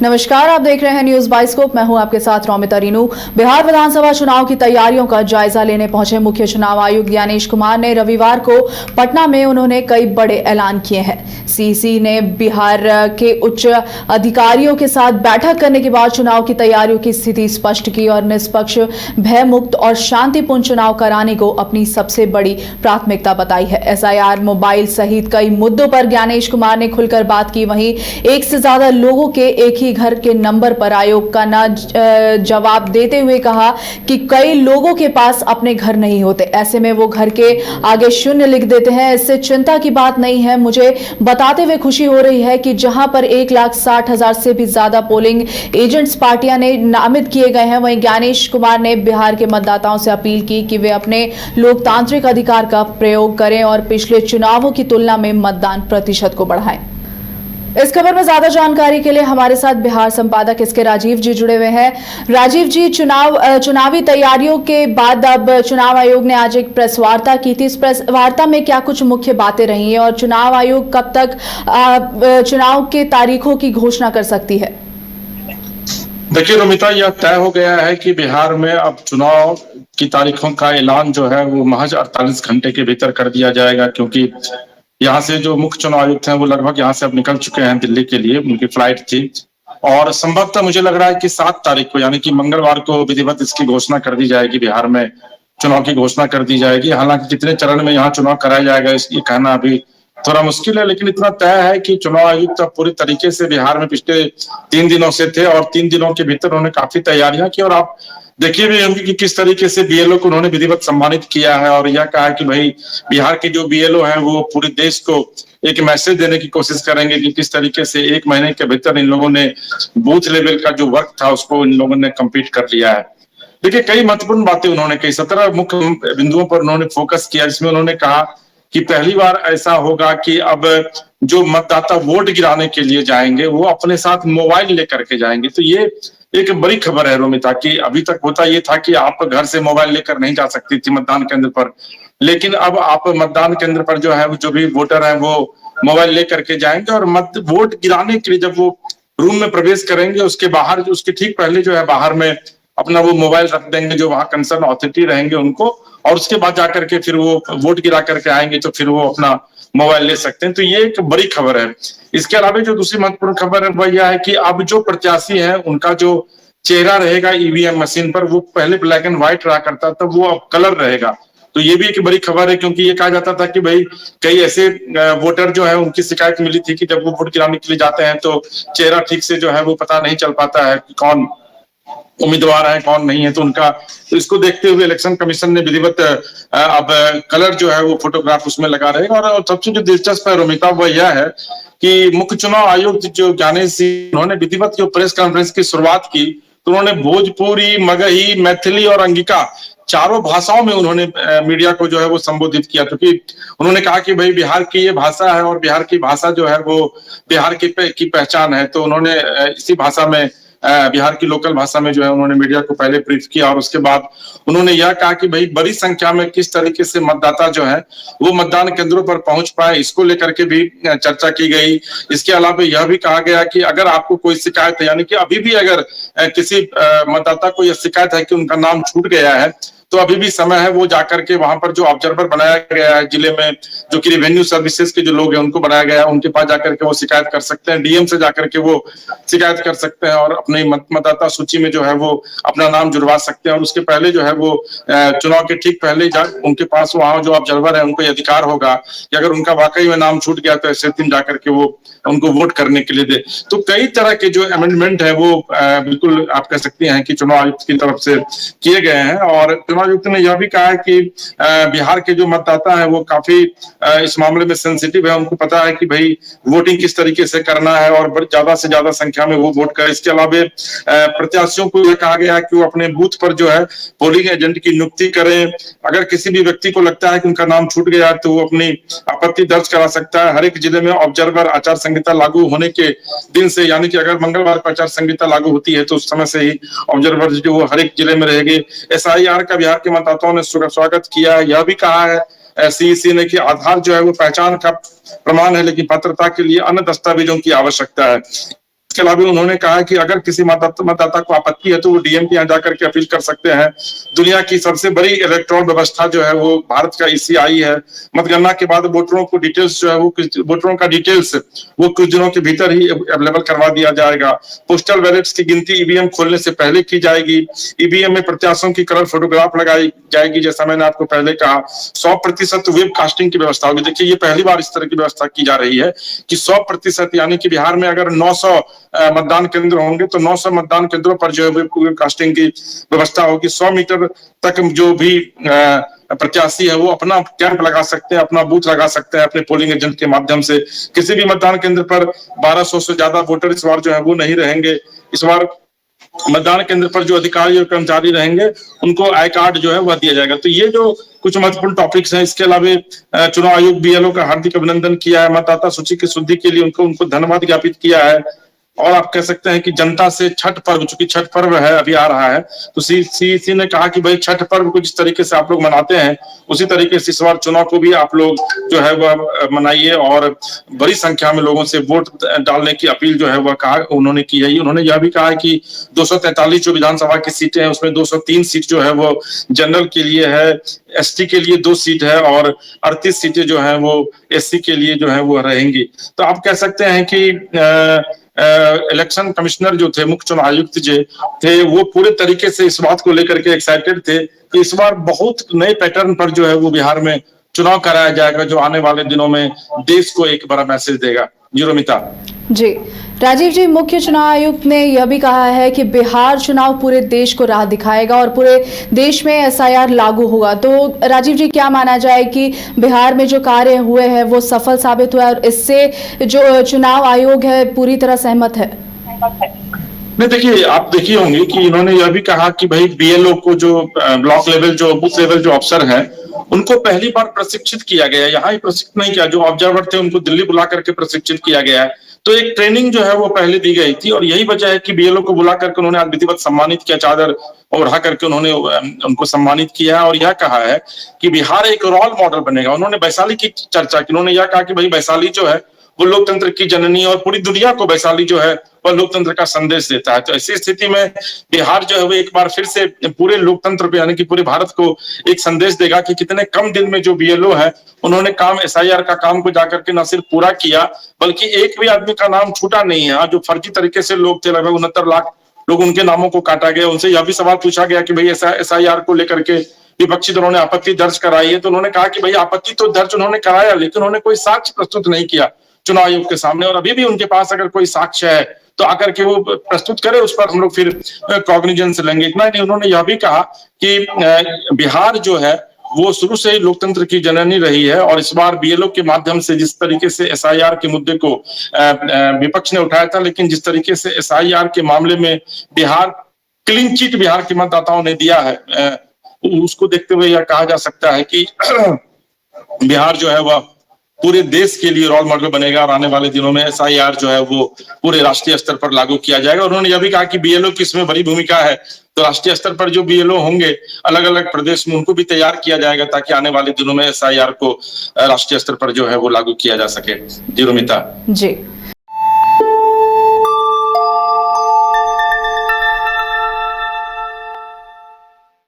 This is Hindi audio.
नमस्कार, आप देख रहे हैं न्यूज बाइस्कोप। मैं हूं आपके साथ रौमिता रीनू। बिहार विधानसभा चुनाव की तैयारियों का जायजा लेने पहुंचे मुख्य चुनाव आयुक्त ज्ञानेश कुमार ने रविवार को पटना में उन्होंने कई बड़े ऐलान किए हैं। सीसी ने बिहार के उच्च अधिकारियों के साथ बैठक करने के बाद चुनाव की तैयारियों की स्थिति स्पष्ट की और निष्पक्ष, भयमुक्त और शांतिपूर्ण चुनाव कराने को अपनी सबसे बड़ी प्राथमिकता बताई है। एसआईआर, मोबाइल सहित कई मुद्दों पर ज्ञानेश कुमार ने खुलकर बात की। वहीं एक से ज्यादा लोगों के एक ही घर के नंबर पर आयोग का जवाब देते हुए कहा कि कई लोगों के पास अपने घर नहीं होते, ऐसे में वो घर के आगे शून्य लिख देते हैं। इससे चिंता की बात नहीं है। मुझे बताते हुए खुशी हो रही है कि जहां पर 1,60,000 से भी ज्यादा पोलिंग एजेंट्स पार्टियां ने नामित किए गए हैं, वहीं ज्ञानेश कुमार ने बिहार के मतदाताओं से अपील की कि वे अपने लोकतांत्रिक अधिकार का प्रयोग करें और पिछले चुनावों की तुलना में मतदान प्रतिशत को बढ़ाएं। इस खबर में ज्यादा जानकारी के लिए हमारे साथ बिहार संपादक इसके राजीव जी जुड़े हुए हैं। राजीव जी, चुनावी तैयारियों के बाद अब चुनाव आयोग ने आज एक प्रेस वार्ता की थी। इस प्रेस वार्ता में क्या कुछ मुख्य बातें रही हैं और चुनाव आयोग कब तक चुनाव के तारीखों की घोषणा कर सकती है? देखिए रोमिता, यह तय हो गया है कि बिहार में अब चुनाव की तारीखों का ऐलान जो है वो महज 48 घंटे के भीतर कर दिया जाएगा, क्योंकि यहाँ से जो मुख्य चुनाव आयुक्त हैं वो लगभग यहाँ से अब निकल चुके हैं दिल्ली के लिए। उनकी फ्लाइट थी और संभवतः मुझे लग रहा है कि 7 तारीख को यानी कि मंगलवार को विधिवत इसकी घोषणा कर दी जाएगी, बिहार में चुनाव की घोषणा कर दी जाएगी। हालांकि कितने चरण में यहाँ चुनाव कराया जाएगा ये कहना अभी थोड़ा मुश्किल है, लेकिन इतना तय है कि चुनाव आयुक्त अब पूरी तरीके से बिहार में पिछले 3 दिनों से थे और 3 दिनों के भीतर उन्होंने काफी तैयारियां की। और आप देखिए भी होंगे कि किस तरीके से बीएलओ को उन्होंने विधिवत सम्मानित किया है और यह कहा कि भाई बिहार के जो बीएलओ हैं वो पूरे देश को एक मैसेज देने की कोशिश करेंगे कि किस तरीके से 1 महीने के भीतर इन लोगों ने बूथ लेवल का जो वर्क था उसको इन लोगों ने कंप्लीट कर लिया है। देखिए, कई महत्वपूर्ण बातें उन्होंने कही, 17 मुख्य बिंदुओं पर उन्होंने फोकस किया, जिसमें उन्होंने कहा कि पहली बार ऐसा होगा कि अब जो मतदाता वोट गिराने के लिए जाएंगे वो अपने साथ मोबाइल लेकर के जाएंगे। तो ये एक बड़ी खबर है रोमिता, कि अभी तक होता ये था कि आप घर से मोबाइल लेकर नहीं जा सकती थी मतदान केंद्र पर, लेकिन अब आप मतदान केंद्र पर जो है जो भी वोटर है वो मोबाइल लेकर के जाएंगे और वोट गिराने के लिए जब वो रूम में प्रवेश करेंगे उसके बाहर, उसके ठीक पहले जो है बाहर में अपना वो मोबाइल रख देंगे जो वहां कंसर्न अथॉरिटी रहेंगे उनको, और उसके बाद जाकर के फिर वो वोट गिरा करके आएंगे तो फिर वो अपना मोबाइल ले सकते हैं। तो ये एक बड़ी खबर है। इसके अलावा जो दूसरी महत्वपूर्ण खबर है वह यह है कि अब जो प्रत्याशी है उनका जो चेहरा रहेगा ईवीएम मशीन पर, वो पहले ब्लैक एंड व्हाइट रहा करता था, वो अब कलर रहेगा। तो ये भी एक बड़ी खबर है, क्योंकि ये कहा जाता था कि भाई कई ऐसे वोटर जो है उनकी शिकायत मिली थी कि जब वो वोट गिराने के लिए जाते हैं तो चेहरा ठीक से जो है वो पता नहीं चल पाता है कि कौन उम्मीदवार है कौन नहीं है। तो उनका, तो इसको देखते हुए इलेक्शन कमीशन ने विधिवत अब कलर जो है वो फोटोग्राफ उसमें लगा रहेगा। और सबसे जो दिलचस्प है रोमिता वह यह है कि मुख्य चुनाव आयुक्त जो ज्ञानेश सिंह, उन्होंने विधिवत जो प्रेस कॉन्फ्रेंस की शुरुआत की तो उन्होंने भोजपुरी, मगही, मैथिली और अंगिका चारों भाषाओं में उन्होंने मीडिया को जो है वो संबोधित किया, क्योंकि उन्होंने कहा कि भाई बिहार की ये भाषा है और बिहार की भाषा जो है वो बिहार की पहचान है। तो उन्होंने इसी भाषा में, बिहार की लोकल भाषा में जो है उन्होंने मीडिया को पहले ब्रीफ किया और उसके बाद उन्होंने यह कहा कि भाई बड़ी संख्या में किस तरीके से मतदाता जो है वो मतदान केंद्रों पर पहुंच पाए, इसको लेकर के भी चर्चा की गई। इसके अलावा यह भी कहा गया कि अगर आपको कोई शिकायत है, यानी कि अभी भी अगर किसी मतदाता को यह शिकायत है कि उनका नाम छूट गया है तो अभी भी समय है वो जाकर के वहां पर जो ऑब्जर्वर बनाया गया है जिले में, जो कि रेवेन्यू सर्विसेज के जो लोग हैं उनको बनाया गया है, उनके पास जाकर के वो शिकायत कर सकते हैं, डीएम से जाकर के वो शिकायत कर सकते हैं और अपने मतदाता सूची में जो है वो अपना नाम जुड़वा सकते हैं। और उसके पहले जो है वो चुनाव के ठीक पहले उनके पास वहां जो ऑब्जर्वर है उनको ये अधिकार होगा कि अगर उनका वाकई में नाम छूट गया तो ऐसे दिन जाकर के वो उनको वोट करने के लिए दे। तो कई तरह के जो अमेंडमेंट है वो बिल्कुल आप कह सकते हैं कि चुनाव आयुक्त की तरफ से किए गए हैं। और चुनाव आयुक्त ने यह भी कहा है कि बिहार के जो मतदाता है वो काफी इस मामले में सेंसिटिव है, उनको पता है कि भाई वोटिंग किस तरीके से करना है और ज्यादा से ज्यादा संख्या में वो वोट करें। इसके अलावा प्रत्याशियों को यह कहा गया है कि वो अपने बूथ पर जो है पोलिंग एजेंट की नियुक्ति करें। अगर किसी भी व्यक्ति को लगता है कि उनका नाम छूट गया है तो वो अपनी आपत्ति दर्ज करा सकता है। हर एक जिले में ऑब्जर्वर आचार संहिता लागू होने के दिन से, यानी कि अगर मंगलवार को आचार संहिता लागू होती है तो उस समय से ही ऑब्जर्वर जो हर एक जिले में रहेंगे। एसआईआर का बिहार के मतदाताओं ने स्वागत किया है। यह भी कहा है सीईसी ने कि आधार जो है वो पहचान का प्रमाण है, लेकिन पात्रता के लिए अन्य दस्तावेजों की आवश्यकता है। इसके अलावा उन्होंने कहा कि अगर किसी मतदाता को आपत्ति है तो वो डीएम के यहाँ जाकर के अपील कर सकते हैं। दुनिया की सबसे बड़ी इलेक्ट्रॉनिक व्यवस्था जो है वो भारत का ईसीआई है। मतगणना के बाद वोटरों को डिटेल्स जो है वो वोटरों का डिटेल्स वो कुछ दिनों के भीतर ही अवेलेबल करवा दिया जाएगा। पोस्टल बैलेट्स की गिनती ईवीएम खोलने से पहले की जाएगी। ईवीएम में प्रत्याशियों की कलर फोटोग्राफ लगाई जाएगी, जैसा मैंने आपको पहले कहा। 100% वेब कास्टिंग की व्यवस्था होगी। देखिए, ये पहली बार इस तरह की व्यवस्था की जा रही है कि 100%, यानी कि बिहार में अगर 900 मतदान केंद्र होंगे तो 900 मतदान केंद्रों पर जो है वेब कास्टिंग की व्यवस्था होगी। 100 मीटर तक जो भी प्रत्याशी है वो अपना कैंप लगा सकते हैं, अपना बूथ लगा सकते हैं अपने पोलिंग एजेंट के माध्यम से। किसी भी मतदान केंद्र पर 1200 से ज्यादा वोटर इस बार जो है वो नहीं रहेंगे। इस बार मतदान केंद्र पर जो अधिकारी और कर्मचारी रहेंगे उनको आई कार्ड जो है वह दिया जाएगा। तो ये जो कुछ महत्वपूर्ण टॉपिक्स हैं। इसके अलावा चुनाव आयोग बीएलओ का हार्दिक अभिनंदन किया है। मतदाता सूची की शुद्धि के लिए उनको धन्यवाद ज्ञापित किया है। और आप कह सकते हैं कि जनता से छठ पर्व, चूंकि छठ पर्व है अभी आ रहा है, तो सीईसी ने कहा कि भाई छठ पर्व को जिस तरीके से आप लोग मनाते हैं उसी तरीके से इस बार चुनाव को भी आप लोग जो है वह मनाइए और बड़ी संख्या में लोगों से वोट डालने की अपील जो है वह कहा उन्होंने की है। उन्होंने यह भी कहा है कि 243 जो विधानसभा की सीटें हैं उसमें 203 सीट जो है वो जनरल के लिए है, एसटी के लिए 2 सीट है और 38 सीटें जो है वो एससी के लिए जो है वो रहेंगी। तो आप कह सकते हैं कि इलेक्शन कमिश्नर जो थे, मुख्य चुनाव आयुक्त जो थे, वो पूरे तरीके से इस बात को लेकर के एक्साइटेड थे कि इस बार बहुत नए पैटर्न पर जो है वो बिहार में चुनाव कराया जाएगा, जो आने वाले दिनों में देश को एक बड़ा मैसेज देगा। जी रोमिता। जी राजीव जी, मुख्य चुनाव आयुक्त ने यह भी कहा है कि बिहार चुनाव पूरे देश को राह दिखाएगा और पूरे देश में एसआईआर लागू होगा। तो राजीव जी, क्या माना जाए कि बिहार में जो कार्य हुए हैं वो सफल साबित हुआ और इससे जो चुनाव आयोग है पूरी तरह सहमत है? नहीं, देखिए, आप देखिए होंगे कि इन्होंने यह भी कहा कि भाई बीएलओ को जो ब्लॉक लेवल जो बूथ लेवल जो अफसर है उनको पहली बार प्रशिक्षित किया गया है। यहाँ ही प्रशिक्षित नहीं किया, जो ऑब्जर्वर थे उनको दिल्ली बुला करके प्रशिक्षित किया गया है। तो एक ट्रेनिंग जो है वो पहले दी गई थी और यही वजह है कि बीएलओ को बुला करके उन्होंने आज विधिवत सम्मानित किया, चादर ओढ़ा करके उन्होंने उनको सम्मानित किया है और यह कहा है कि बिहार एक रोल मॉडल बनेगा। उन्होंने वैशाली की चर्चा की। उन्होंने यह कहा कि भाई वैशाली जो है वो लोकतंत्र की जननी और पूरी दुनिया को वैशाली जो है वह लोकतंत्र का संदेश देता है। तो ऐसी स्थिति में बिहार जो है वो एक बार फिर से पूरे लोकतंत्र पे, यानी कि पूरे भारत को एक संदेश देगा कि कितने कम दिन में जो बीएलओ है उन्होंने काम एसआईआर का काम को जाकर के न सिर्फ पूरा किया बल्कि एक भी आदमी का नाम छूटा नहीं है। जो फर्जी तरीके से लोग थे, लगभग 69 लाख लोग, उनके नामों को काटा गया। उनसे यह भी सवाल पूछा गया कि भाई एसआईआर को लेकर के विपक्षी दलों ने आपत्ति दर्ज कराई है, तो उन्होंने कहा कि भाई आपत्ति तो दर्ज उन्होंने कराया लेकिन उन्होंने कोई साक्ष्य प्रस्तुत नहीं किया चुनाव आयोग के सामने। और अभी भी उनके पास अगर कोई साक्ष्य है तो आकर के वो प्रस्तुत करे, उस पर हम लोग फिर कॉग्निजेंस लेंगे। इतना नहीं, उन्होंने यह भी कहा कि बिहार जो है वो शुरू से ही लोकतंत्र की जननी रही है और इस बार बीएलओ के माध्यम से जिस तरीके से एसआईआर के मुद्दे को विपक्ष ने उठाया था, लेकिन जिस तरीके से एसआईआर के मामले में बिहार क्लीन चिट बिहार के मतदाताओं ने दिया है, उसको देखते हुए यह कहा जा सकता है कि बिहार जो है वह पूरे देश के लिए रोल मॉडल बनेगा और आने वाले दिनों में एसआईआर जो है वो पूरे राष्ट्रीय स्तर पर लागू किया जाएगा। उन्होंने यह भी कहा कि बीएलओ की इसमें बड़ी भूमिका है, तो राष्ट्रीय स्तर पर जो बीएलओ होंगे अलग अलग प्रदेश में उनको भी तैयार किया जाएगा ताकि आने वाले दिनों में एसआईआर को राष्ट्रीय स्तर पर जो है वो लागू किया जा सके। जी रोमिता। जी।